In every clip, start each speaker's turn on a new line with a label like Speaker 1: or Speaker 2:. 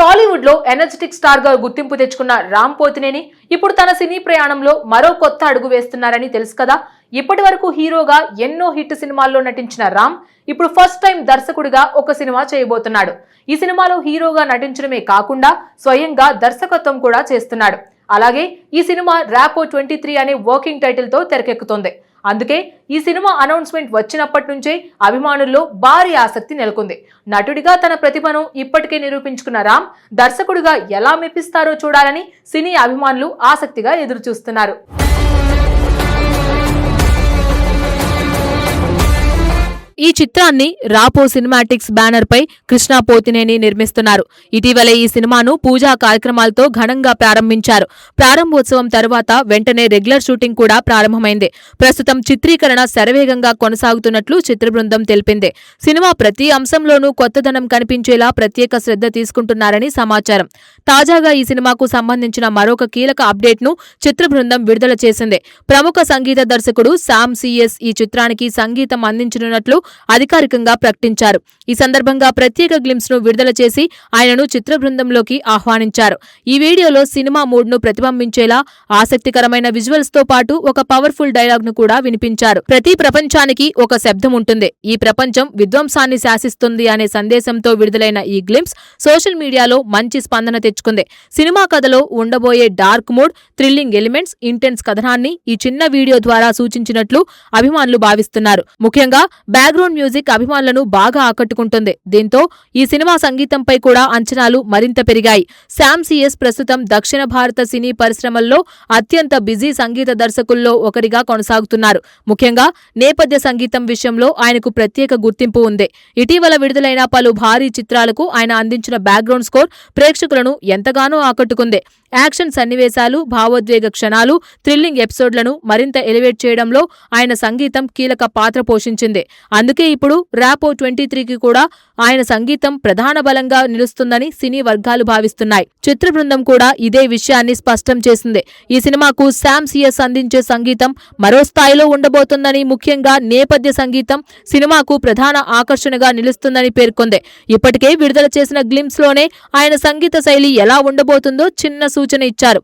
Speaker 1: టాలీవుడ్ లో energetic star గా గుర్తింపు తెచ్చుకున్న రామ్ పోతినేని ఇప్పుడు తన సినీ ప్రయాణంలో మరో కొత్త అడుగు వేస్తున్నారని తెలుసు కదా. ఇప్పటి వరకు హీరోగా ఎన్నో హిట్ సినిమాల్లో నటించిన రామ్ ఇప్పుడు ఫస్ట్ టైం దర్శకుడిగా ఒక సినిమా చేయబోతున్నాడు. ఈ సినిమాలో హీరోగా నటించడమే కాకుండా స్వయంగా దర్శకత్వం కూడా చేస్తున్నాడు. అలాగే ఈ సినిమా ర్యాపో 23 అనే వర్కింగ్ టైటిల్ తో తెరకెక్కుతోంది. అందుకే ఈ సినిమా అనౌన్స్మెంట్ వచ్చినప్పటి నుంచే అభిమానుల్లో భారీ ఆసక్తి నెలకొంది. నటుడిగా తన ప్రతిభను ఇప్పటికే నిరూపించుకున్న రామ్ దర్శకుడిగా ఎలా మెప్పిస్తారో చూడాలని సినీ అభిమానులు ఆసక్తిగా ఎదురుచూస్తున్నారు. ఈ చిత్రాన్ని రాపో సినిమాటిక్స్ బ్యానర్ పై కృష్ణ పోతినేని నిర్మిస్తున్నారు. ఇటీవలే ఈ సినిమాను పూజా కార్యక్రమాలతో ఘనంగా ప్రారంభించారు. ప్రారంభోత్సవం తర్వాత వెంటనే రెగ్యులర్ షూటింగ్ కూడా ప్రారంభమైంది. ప్రస్తుతం చిత్రీకరణ శరవేగంగా కొనసాగుతున్నట్లు చిత్ర బృందం తెలిపింది. సినిమా ప్రతి అంశంలోనూ కొత్తదనం కనిపించేలా ప్రత్యేక శ్రద్ధ తీసుకుంటున్నారని సమాచారం. తాజాగా ఈ సినిమాకు సంబంధించిన మరొక కీలక అప్డేట్ ను చిత్ర బృందం విడుదల చేసింది. ప్రముఖ సంగీత దర్శకుడు శామ్ సిఎస్ ఈ చిత్రానికి సంగీతం అందించనున్నట్లు అధికారికంగా ప్రకటించారు. ఈ సందర్భంగా ప్రత్యేక గ్లింప్స్ ను విడుదల చేసి ఆయనను చిత్ర బృందంలోకి ఆహ్వానించారు. ఈ వీడియోలో సినిమా మూడ్ ను ప్రతిబింబించేలా ఆసక్తికరమైన విజువల్స్ తో పాటు ఒక పవర్ఫుల్ డైలాగ్ ను కూడా వినిపించారు. ప్రతి ప్రపంచానికి ఒక శబ్దం ఉంటుంది, ఈ ప్రపంచం విధ్వంసాన్ని శాసిస్తుంది అనే సందేశంతో విడుదలైన ఈ గ్లింప్స్ సోషల్ మీడియాలో మంచి స్పందన తెచ్చుకుంది. సినిమా కథలో ఉండబోయే dark mood, thrilling elements, intense కథనాన్ని ఈ చిన్న వీడియో ద్వారా సూచించినట్లు అభిమానులు భావిస్తున్నారు. ముఖ్యంగా బ్యాక్గ్రౌండ్ మ్యూజిక్ అభిమానులను బాగా ఆకట్టుకుంటుంది. దీంతో ఈ సినిమా సంగీతంపై కూడా అంచనాలు మరింత పెరిగాయి. శామ్ సిఎస్ ప్రస్తుతం దక్షిణ భారత సినీ పరిశ్రమల్లో అత్యంత బిజీ సంగీత దర్శకుల్లో ఒకరిగా కొనసాగుతున్నారు. ముఖ్యంగా నేపథ్య సంగీతం విషయంలో ఆయనకు ప్రత్యేక గుర్తింపు ఉంది. ఇటీవల విడుదలైన పలు భారీ చిత్రాలకు ఆయన అందించిన బ్యాక్గ్రౌండ్ స్కోర్ ప్రేక్షకులను ఎంతగానో ఆకట్టుకుంది. యాక్షన్ సన్నివేశాలు, భావోద్వేగ క్షణాలు, థ్రిల్లింగ్ ఎపిసోడ్లను మరింత ఎలివేట్ చేయడంలో ఆయన సంగీతం కీలక పాత్ర పోషించింది. అందుకే ఇప్పుడు ర్యాపో 23కి కూడా ఆయన సంగీతం ప్రధాన బలంగా నిలుస్తుందని సినీ వర్గాలు భావిస్తున్నాయి. చిత్ర బృందం కూడా ఇదే విషయాన్ని స్పష్టం చేసింది. ఈ సినిమాకు శామ్ సిఎస్ అందించే సంగీతం మరో స్థాయిలో ఉండబోతుందని, ముఖ్యంగా నేపథ్య సంగీతం సినిమాకు ప్రధాన ఆకర్షణగా నిలుస్తుందని పేర్కొంది. ఇప్పటికే విడుదల చేసిన గ్లింప్స్ లోనే ఆయన సంగీత శైలి ఎలా ఉండబోతుందో చిన్న సూచన ఇచ్చారు.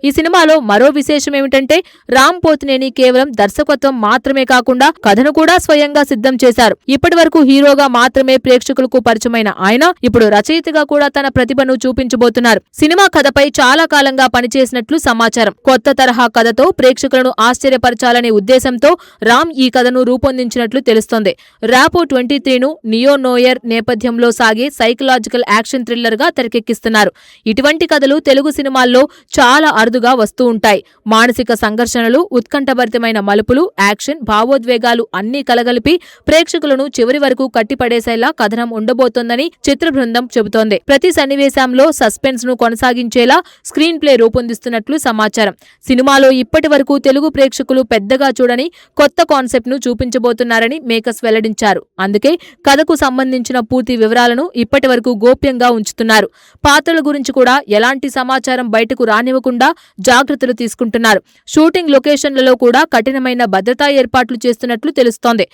Speaker 1: ఈ సినిమాలో మరో విశేషం ఏమిటంటే రామ్ పోతినేని కేవలం దర్శకత్వం మాత్రమే కాకుండా కథను కూడా స్వయంగా సిద్ధం చేశారు. ఇప్పటి వరకు హీరోగా మాత్రమే ప్రేక్షకులకు పరిచయమైన ఆయన ఇప్పుడు రచయితగా కూడా తన ప్రతిభను చూపించబోతున్నారు. సినిమా కథపై చాలా కాలంగా పనిచేసినట్లు సమాచారం. కొత్త తరహా కథతో ప్రేక్షకులను ఆశ్చర్యపరచాలనే ఉద్దేశంతో రామ్ ఈ కథను రూపొందించినట్లు తెలుస్తోంది. ర్యాపో 23ను నియో నోయర్ నేపథ్యంలో సాగే సైకలాజికల్ యాక్షన్ థ్రిల్లర్ గా తెరకెక్కిస్తున్నారు. ఇటువంటి కథలు తెలుగు సినిమాల్లో చాలా అరుదుగా వస్తూ ఉంటాయి. మానసిక సంఘర్షణలు, ఉత్కంఠభరితమైన మలుపులు, యాక్షన్, భావోద్వేగాలు అన్నీ కలగలిపి ప్రేక్షకులను చివరి వరకు కట్టిపడేసేలా కథనం ఉండబోతోందని చిత్ర బృందం చెబుతోంది. ప్రతి సన్నివేశంలో సస్పెన్స్ ను కొనసాగించేలా స్క్రీన్ ప్లే రూపొందిస్తున్నట్లు సమాచారం. సినిమాలో ఇప్పటి వరకు తెలుగు ప్రేక్షకులు పెద్దగా చూడని కొత్త కాన్సెప్ట్ ను చూపించబోతున్నారని మేకర్స్ వెల్లడించారు. అందుకే కథకు సంబంధించిన పూర్తి వివరాలను ఇప్పటి వరకు గోప్యంగా ఉంచుతున్నారు. పాత్రల గురించి కూడా ఎలాంటి సమాచారం బయటకు రానివ్వకుండా జాగ్రత్తలు తీసుకుంటున్నారు. షూటింగ్ లొకేషన్లలో కూడా కఠినమైన భద్రతా ఏర్పాట్లు చేస్తున్నట్లు తెలుస్తోంది.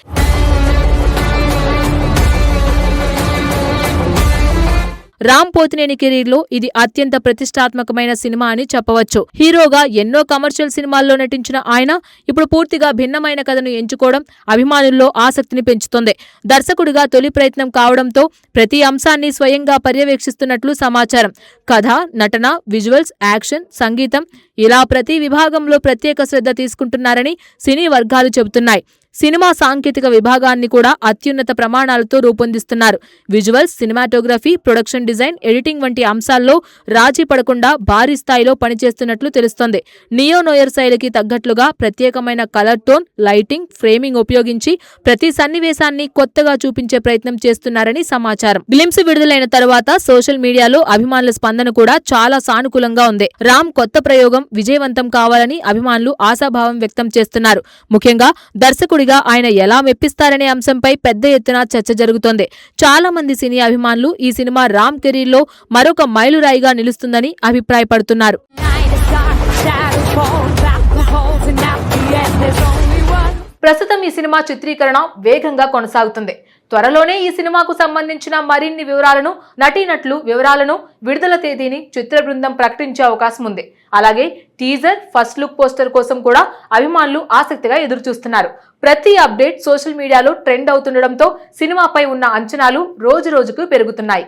Speaker 1: రామ్ పోతినేని కెరీర్లో ఇది అత్యంత ప్రతిష్టాత్మకమైన సినిమా అని చెప్పవచ్చు. హీరోగా ఎన్నో కమర్షియల్ సినిమాల్లో నటించిన ఆయన ఇప్పుడు పూర్తిగా భిన్నమైన కథను ఎంచుకోవడం అభిమానుల్లో ఆసక్తిని పెంచుతోంది. దర్శకుడిగా తొలి ప్రయత్నం కావడంతో ప్రతి అంశాన్ని స్వయంగా పర్యవేక్షిస్తున్నట్లు సమాచారం. కథ, నటన, విజువల్స్, యాక్షన్, సంగీతం ఇలా ప్రతి విభాగంలో ప్రత్యేక శ్రద్ధ తీసుకుంటున్నారని సినీ వర్గాలు చెబుతున్నాయి. సినిమా సాంకేతిక విభాగాన్ని కూడా అత్యున్నత ప్రమాణాలతో రూపొందిస్తున్నారు. Visuals, cinematography, production design, editing వంటి అంశాల్లో రాజీ పడకుండా భారీ స్థాయిలో పనిచేస్తున్నట్లు తెలుస్తోంది. నియో నోయర్ శైలికి తగ్గట్లుగా ప్రత్యేకమైన కలర్ టోన్, లైటింగ్, ఫ్రేమింగ్ ఉపయోగించి ప్రతి సన్నివేశాన్ని కొత్తగా చూపించే ప్రయత్నం చేస్తున్నారని సమాచారం. గ్లింప్స్ విడుదలైన తర్వాత సోషల్ మీడియాలో అభిమానుల స్పందన కూడా చాలా సానుకూలంగా ఉంది. రామ్ కొత్త ప్రయోగం విజయవంతం కావాలని అభిమానులు ఆశాభావం వ్యక్తం చేస్తున్నారు. ముఖ్యంగా దర్శకుడి ఆయన ఎలా మెప్పిస్తారనే అంశంపై పెద్ద ఎత్తున చర్చ జరుగుతోంది. చాలా మంది సినీ అభిమానులు ఈ సినిమా రామ్ కెరీర్లో మరొక మైలురాయిగా నిలుస్తుందని అభిప్రాయపడుతున్నారు. ప్రస్తుతం ఈ సినిమా చిత్రీకరణ వేగంగా కొనసాగుతుంది. త్వరలోనే ఈ సినిమాకు సంబంధించిన మరిన్ని వివరాలను, నటీనటులు వివరాలను, విడుదల తేదీని చిత్ర బృందం ప్రకటించే అవకాశం ఉంది. అలాగే టీజర్, ఫస్ట్ లుక్ పోస్టర్ కోసం కూడా అభిమానులు ఆసక్తిగా ఎదురుచూస్తున్నారు. ప్రతి అప్డేట్ సోషల్ మీడియాలో ట్రెండ్ అవుతుండటంతో సినిమాపై ఉన్న అంచనాలు రోజు రోజుకు పెరుగుతున్నాయి.